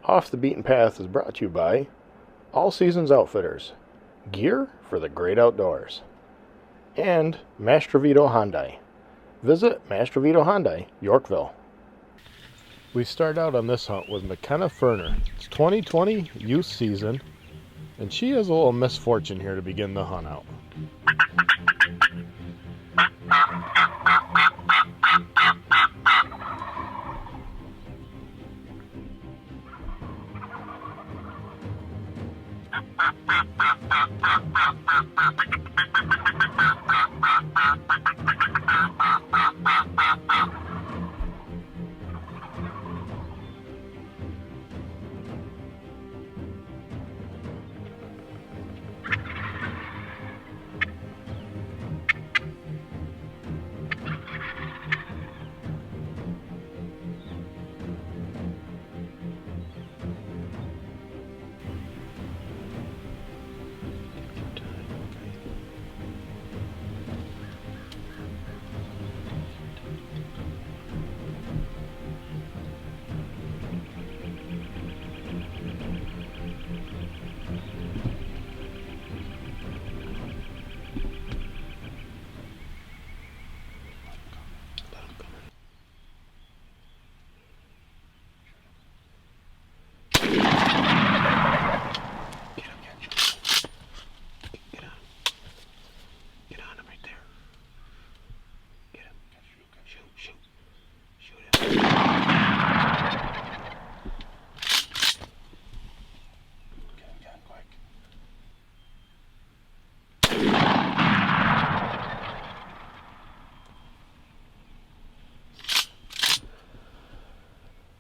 Off the Beaten Path is brought to you by All Seasons Outfitters, gear for the great outdoors, and Mastrovito Hyundai. Visit Mastrovito Hyundai, Yorkville. We start out on this hunt with McKenna Ferner. It's 2020 youth season, and she has a little misfortune here to begin the hunt out.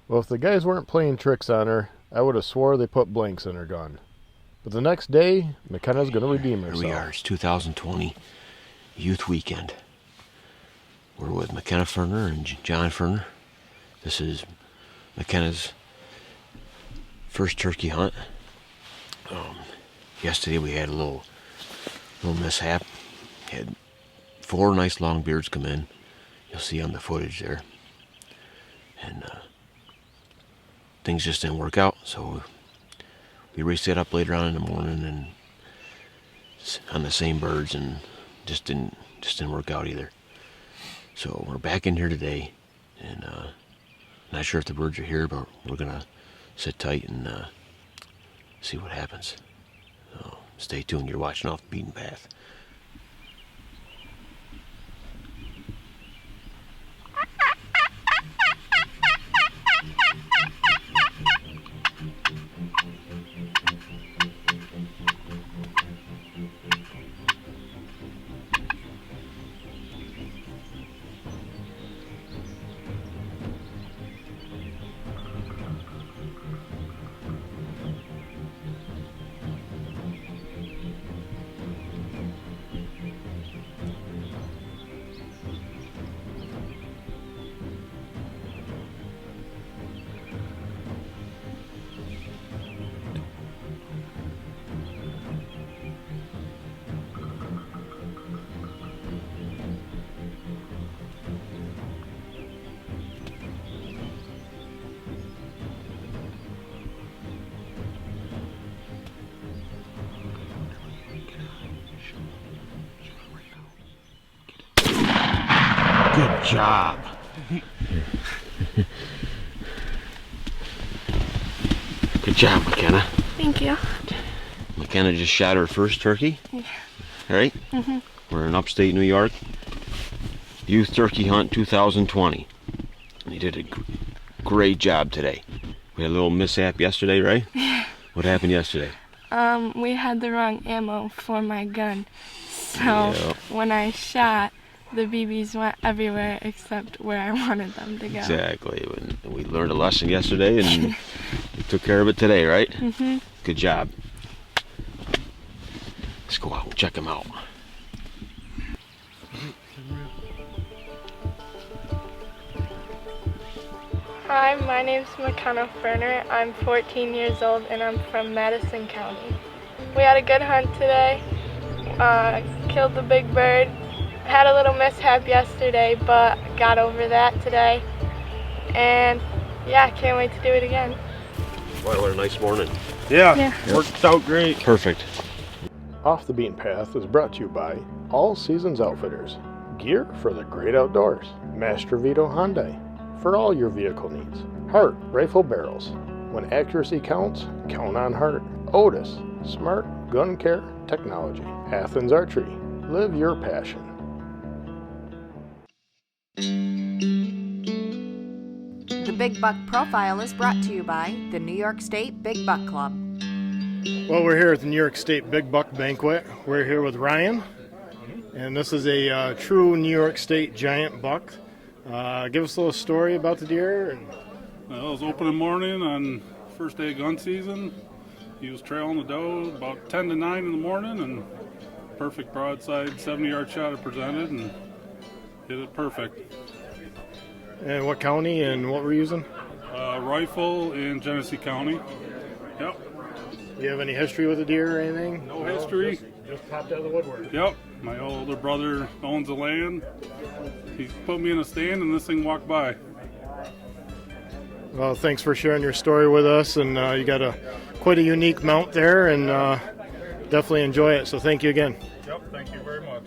Well, if the guys weren't playing tricks on her, I would have swore they put blanks in her gun. But the next day, McKenna's going to redeem herself. Here we are. It's 2020 Youth Weekend. We're with McKenna Ferner and John Ferner. This is McKenna's first turkey hunt. Yesterday we had a little mishap. Had 4 nice longbeards come in. You'll see on the footage there. And things just didn't work out, so we reset up later on in the morning and on the same birds, and just didn't work out either. So we're back in here today, and not sure if the birds are here, but we're gonna sit tight and see what happens. So stay tuned. You're watching Off the Beaten Path. Good job. Good job, McKenna. Thank you. McKenna just shot her first turkey. Yeah. Right? Mm-hmm. We're in upstate New York. Youth Turkey Hunt 2020. You did a great job today. We had a little mishap yesterday, right? What happened yesterday? We had the wrong ammo for my gun. So when I shot, the BBs went everywhere except where I wanted them to go. Exactly. We learned a lesson yesterday and we took care of it today, right? Mm-hmm. Good job. Let's go out and check them out. Hi, my name's McKenna Ferner. I'm 14 years old and I'm from Madison County. We had a good hunt today. Killed the big bird. Had a little mishap yesterday, but got over that today. And yeah, can't wait to do it again. Well, what a nice morning. Yeah, worked out great. Perfect. Off the Beaten Path is brought to you by All Seasons Outfitters. Gear for the great outdoors. Master Vito Hyundai for all your vehicle needs. Hart Rifle Barrels. When accuracy counts, count on Hart. Otis Smart Gun Care Technology. Athens Archery. Live your passion. The Big Buck Profile is brought to you by the New York State Big Buck Club. Well, we're here at the New York State Big Buck Banquet. We're here with Ryan, and this is a true New York State giant buck. Give us a little story about the deer. Well, it was opening morning on first day of gun season. He was trailing the doe about 10 to 9 in the morning, and perfect broadside 70-yard shot it presented and hit it perfect. And what county and what we're using? Rifle in Genesee County. Yep. Do you have any history with the deer or anything? No history. Just popped out of the woodwork. Yep. My older brother owns the land. He put me in a stand and this thing walked by. Well, thanks for sharing your story with us, and you got quite a unique mount there, and definitely enjoy it. So thank you again. Yep. Thank you very much.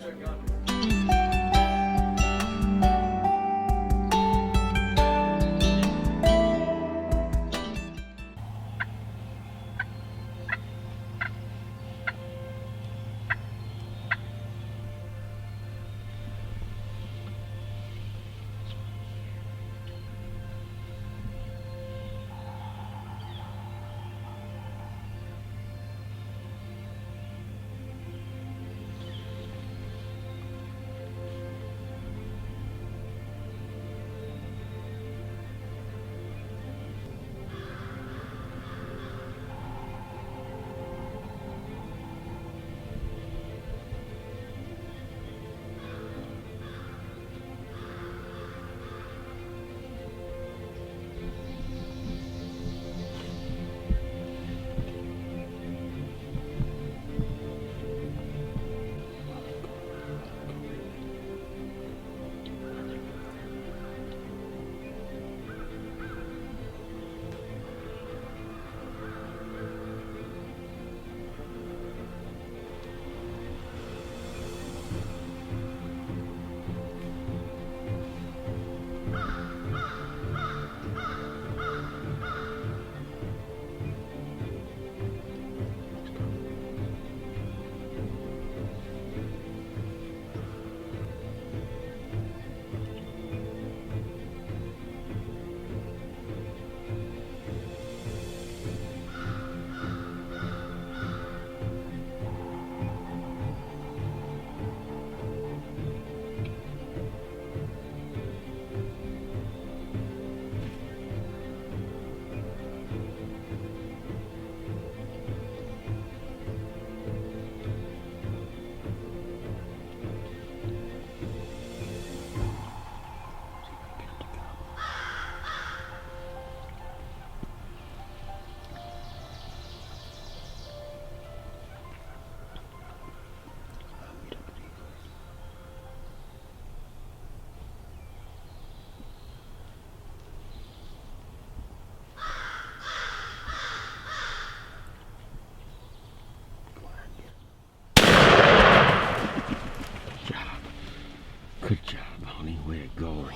Good job, honey. Way to go. Way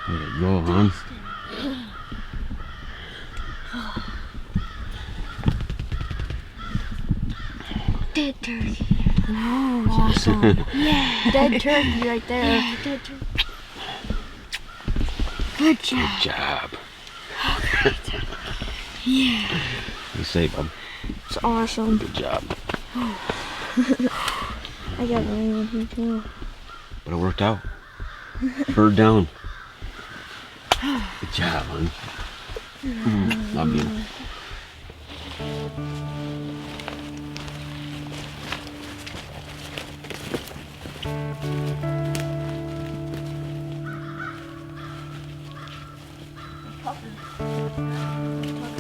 to go, hon. Dead turkey. Ooh, awesome. Yeah. Dead turkey right there. Yeah, dead turkey. Good job. Good job. Oh, great. Yeah. You say, bub. It's awesome. Good job. I got rain with me too. But it worked out. Bird down. Good job, hon. Love you.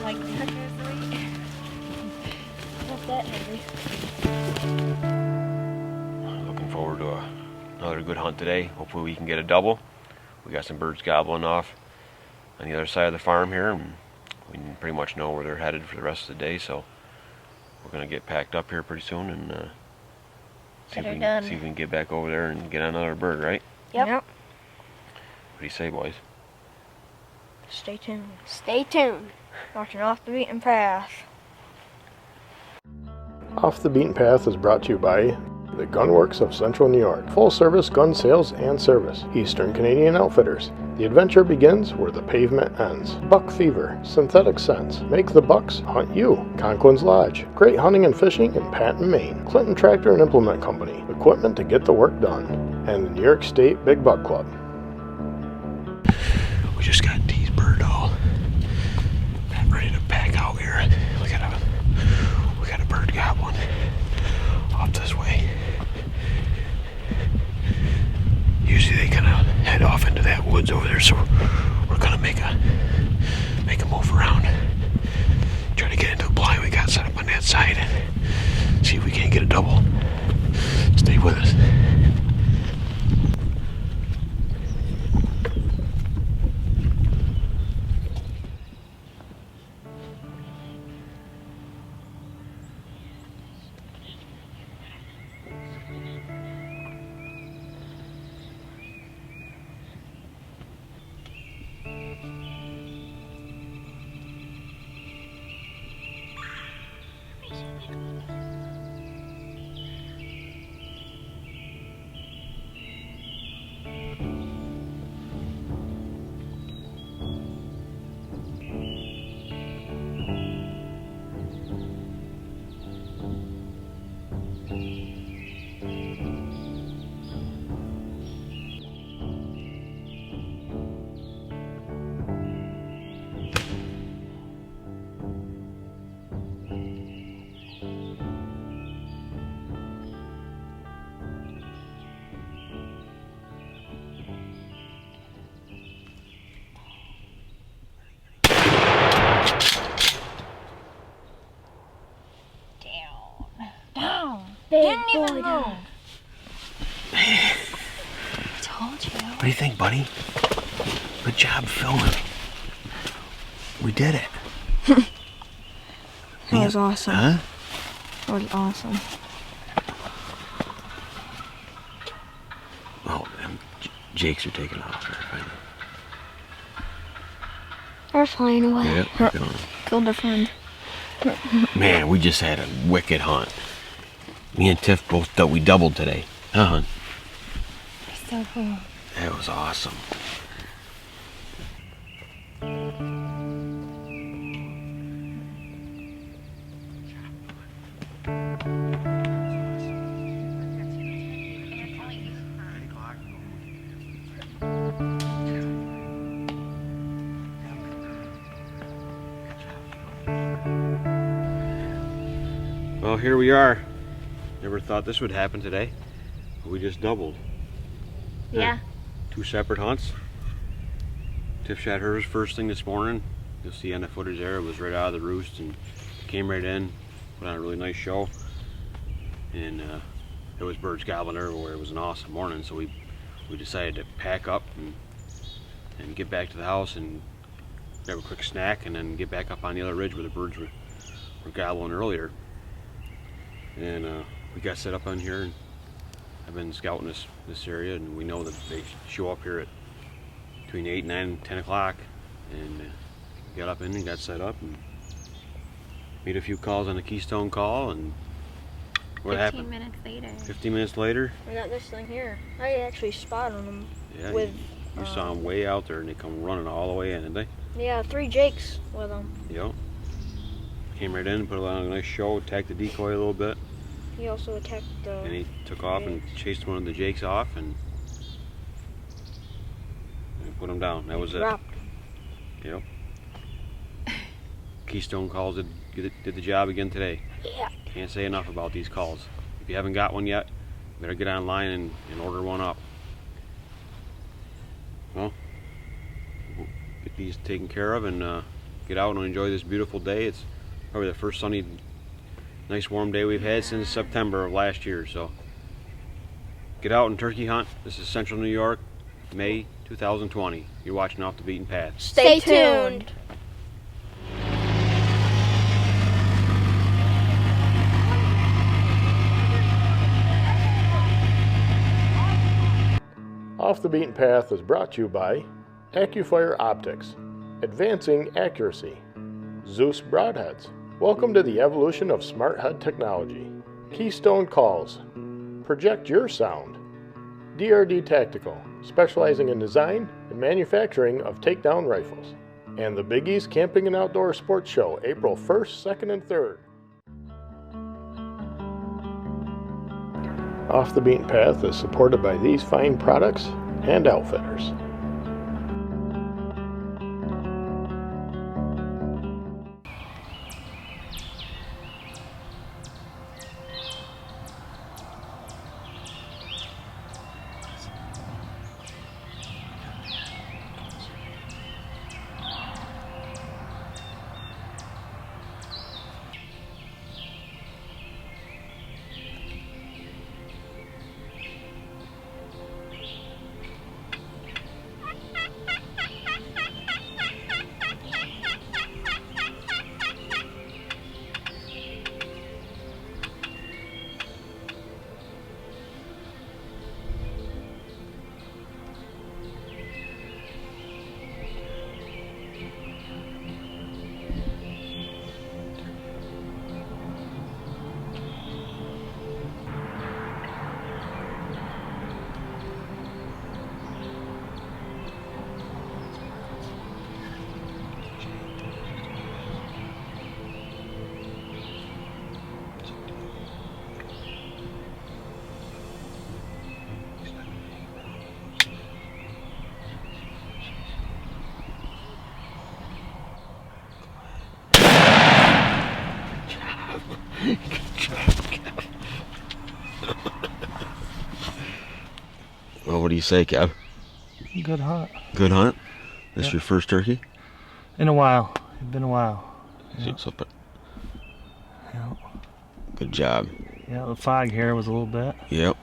Like that, not that heavy. Looking forward to another good hunt today. Hopefully we can get a double. We got some birds gobbling off on the other side of the farm here, and we pretty much know where they're headed for the rest of the day, so we're gonna get packed up here pretty soon and see if we can get back over there and get another bird, right? Yep. What do you say, boys? Stay tuned. Stay tuned. Watching Off the Beaten Path. Off the Beaten Path is brought to you by the Gunworks of Central New York. Full service gun sales and service. Eastern Canadian Outfitters. The adventure begins where the pavement ends. Buck Fever. Synthetic Scents. Make the bucks hunt you. Conquin's Lodge. Great hunting and fishing in Patton, Maine. Clinton Tractor and Implement Company. Equipment to get the work done. And the New York State Big Buck Club. We just got these bird all ready to pack out here. We got a bird goblin off this way. Usually they kind of head off into that woods over there, so we're gonna make a move around, try to get into a blind we got set up on that side, and see if we can't get a double. Stay with us. Didn't even move. I Told you. What do you think, buddy? Good job filming. We did it. That was awesome. Huh? That was awesome. Oh, and Jakes are taking off there finally. They're flying away. Yep, they're going. Killed a friend. Man, we just had a wicked hunt. Me and Tiff both we doubled today. Huh, hon? So cool. That was awesome. Well, here we are. Never thought this would happen today. We just doubled. Yeah. 2 separate hunts. Tiff shot hers first thing this morning. You'll see on the footage there, it was right out of the roost and came right in, put on a really nice show. And there was birds gobbling everywhere. It was an awesome morning, so we decided to pack up and get back to the house and grab a quick snack and then get back up on the other ridge where the birds were gobbling earlier. And we got set up on here, and I've been scouting this area, and we know that they show up here at between 8, 9, and 10 o'clock. And got up in and got set up and made a few calls on the Keystone call, and what happened? 15 minutes later. 15 minutes later? I got this thing here. I actually spotted them. Yeah, with, you saw them way out there, and they come running all the way in, didn't they? Yeah, 3 jakes with them. Yep. Came right in, put on a nice show, attacked the decoy a little bit. He also attacked the... And he took off and chased one of the jakes off and put him down. That was it. dropped. Yep. Keystone calls did the job again today. Yeah. Can't say enough about these calls. If you haven't got one yet, better get online and order one up. Well, we'll get these taken care of and get out and enjoy this beautiful day. It's probably the first sunny, nice warm day we've had since September of last year. So get out and turkey hunt. This is Central New York, May 2020. You're watching Off the Beaten Path. Stay tuned. Off the Beaten Path is brought to you by AccuFire Optics, advancing accuracy. Zeus Broadheads, welcome to the evolution of smart HUD technology. Keystone Calls, project your sound. DRD Tactical, specializing in design and manufacturing of takedown rifles. And the Big East Camping and Outdoor Sports Show, April 1st, 2nd, and 3rd. Off the Beaten Path is supported by these fine products and outfitters. Well, what do you say, Kev? Good hunt. Good hunt? This Yeah. your first turkey? In a while. It's been a while. Yeah. Yeah. Good job. Yeah, the fog here was a little bit. Yep.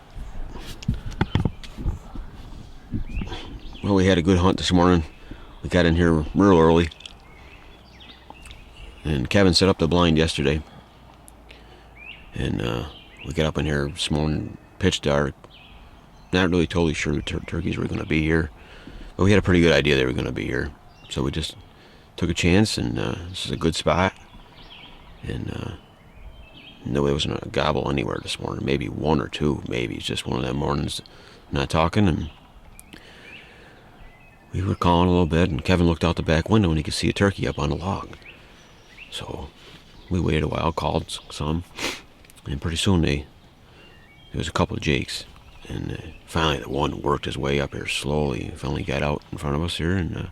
Well, we had a good hunt this morning. We got in here real early. And Kevin set up the blind yesterday. And we got up in here this morning, pitch dark. Not really totally sure the turkeys were going to be here. But we had a pretty good idea they were going to be here. So we just took a chance, and this is a good spot. And no, there wasn't a gobble anywhere this morning. Maybe one or two, maybe. It's just one of them mornings not talking. And we were calling a little bit, and Kevin looked out the back window and he could see a turkey up on the log. So we waited a while, called some, and pretty soon there was a couple of jakes. And finally the one worked his way up here slowly. Finally got out in front of us here, and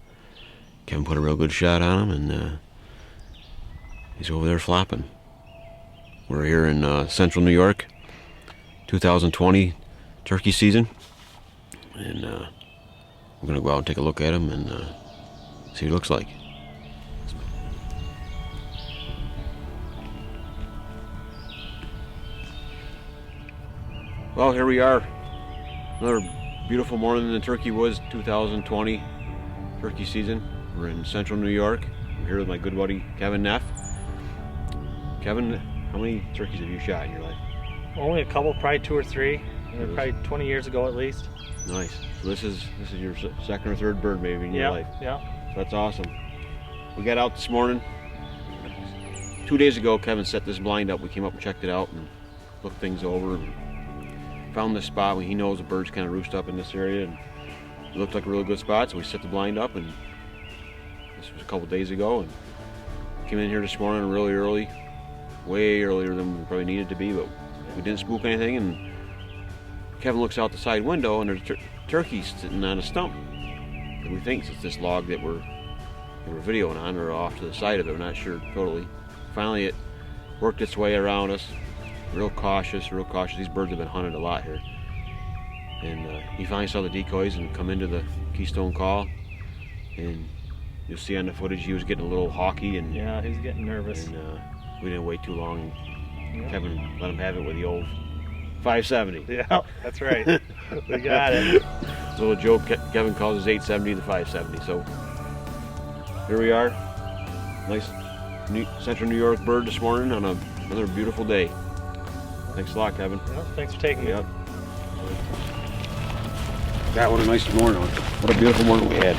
Kevin put a real good shot on him, and he's over there flopping. We're here in central New York, 2020 turkey season, and we're going to go out and take a look at him and see what he looks like. Well, here we are. Another beautiful morning in the Turkey Woods 2020 turkey season. We're in central New York. I'm here with my good buddy Kevin Neff. Kevin, how many turkeys have you shot in your life? Only a couple, probably 2 or 3. Probably 20 years ago at least. Nice. So this is your second or third bird maybe in your life. Yeah. So that's awesome. We got out this morning. 2 days ago, Kevin set this blind up. We came up and checked it out and looked things over and found this spot. He knows the birds kind of roost up in this area, and it looked like a really good spot, so we set the blind up, and this was a couple days ago, and came in here this morning really early, way earlier than we probably needed to be, but we didn't spook anything. And Kevin looks out the side window, and there's turkeys sitting on a stump, and we think it's this log that we're videoing on, or off to the side of it. We're not sure totally. Finally, it worked its way around us. Real cautious. These birds have been hunted a lot here. And he finally saw the decoys and come into the keystone call. And you'll see on the footage he was getting a little hawky. And yeah, he's getting nervous. And we didn't wait too long. Yeah. Kevin let him have it with the old 570. Yeah, that's right. We got it. It's a little joke Kevin calls his 870 the 570. So here we are. Nice central New York bird this morning on another beautiful day. Thanks a lot, Kevin. Yep, thanks for taking me. Yep. God, what a nice morning. What a beautiful morning we had.